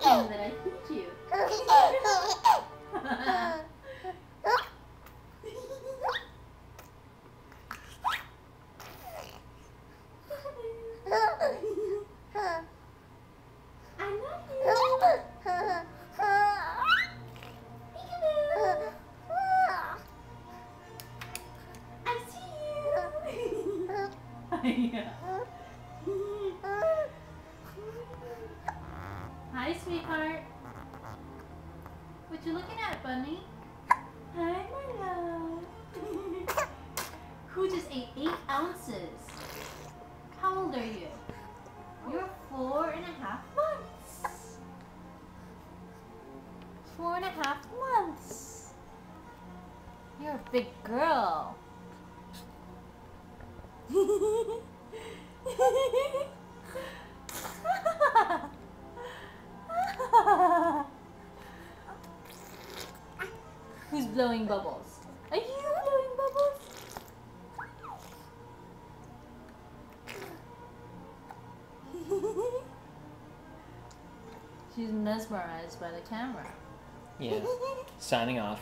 thinking that I hit you. I love you. I see you. Hi, sweetheart. What you looking at, bunny? Hi, my love. Who just ate 8 ounces? How old are you? You're 4.5 months. 4.5 months. You're a big girl. Who's blowing bubbles? Are you blowing bubbles? She's mesmerized by the camera. Yeah. Signing off.